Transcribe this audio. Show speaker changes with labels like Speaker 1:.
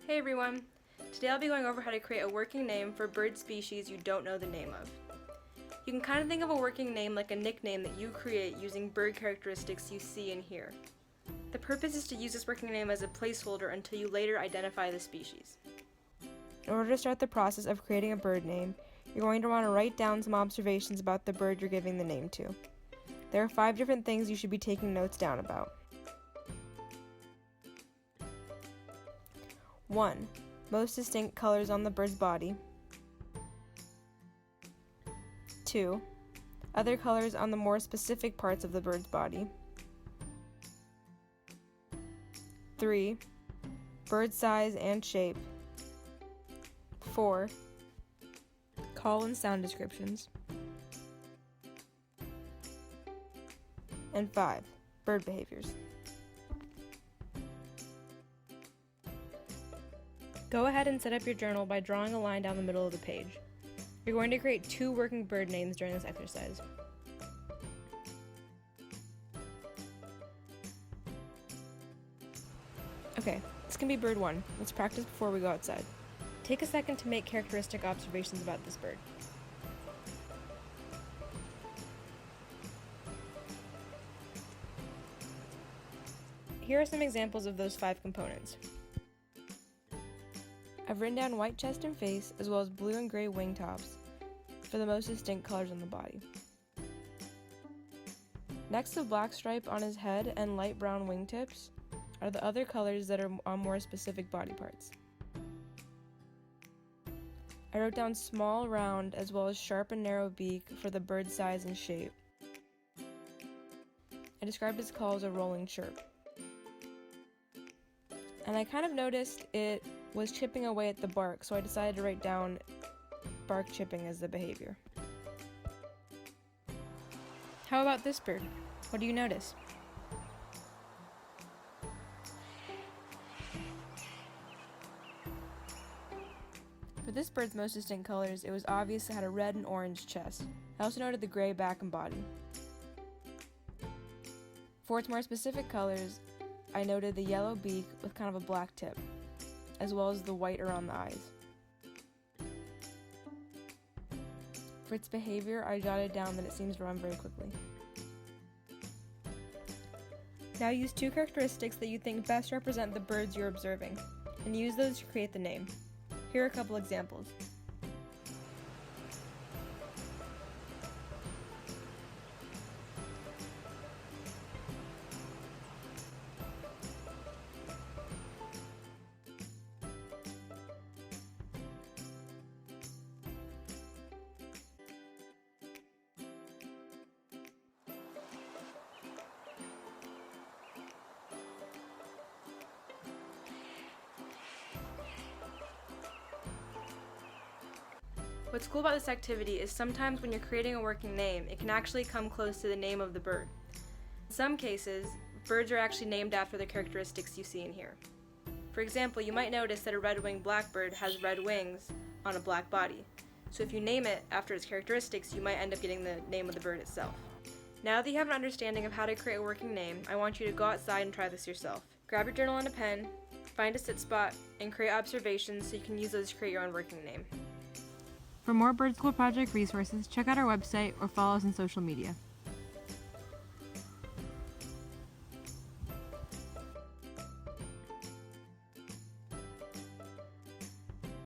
Speaker 1: Hey everyone! Today I'll be going over how to create a working name for bird species you don't know the name of. You can kind of think of a working name like a nickname that you create using bird characteristics you see and hear. The purpose is to use this working name as a placeholder until you later identify the species. In order to start the process of creating a bird name, you're going to want to write down some observations about the bird you're giving the name to. There are 5 different things you should be taking notes down about. 1. Most distinct colors on the bird's body. 2. Other colors on the more specific parts of the bird's body. 3. Bird size and shape. 4. Call and sound descriptions. And 5. Bird behaviors. Go ahead and set up your journal by drawing a line down the middle of the page. You're going to create 2 working bird names during this exercise. Okay, this can be bird 1. Let's practice before we go outside. Take a second to make characteristic observations about this bird. Here are some examples of those 5 components. I've written down white chest and face, as well as blue and gray wing tops, for the most distinct colors on the body. Next to black stripe on his head and light brown wingtips are the other colors that are on more specific body parts. I wrote down small, round, as well as sharp and narrow beak for the bird's size and shape. I described his call as a rolling chirp. And I kind of noticed it was chipping away at the bark, so I decided to write down bark chipping as the behavior. How about this bird? What do you notice? For this bird's most distinct colors, it was obvious it had a red and orange chest. I also noted the gray back and body. For its more specific colors, I noted the yellow beak with kind of a black tip, as well as the white around the eyes. For its behavior, I jotted down that it seems to run very quickly. Now use 2 characteristics that you think best represent the birds you're observing, and use those to create the name. Here are a couple examples. What's cool about this activity is sometimes when you're creating a working name, it can actually come close to the name of the bird. In some cases, birds are actually named after the characteristics you see and hear. For example, you might notice that a red-winged blackbird has red wings on a black body. So if you name it after its characteristics, you might end up getting the name of the bird itself. Now that you have an understanding of how to create a working name, I want you to go outside and try this yourself. Grab your journal and a pen, find a sit spot, and create observations so you can use those to create your own working name. For more Bird School Project resources, check out our website or follow us on social media.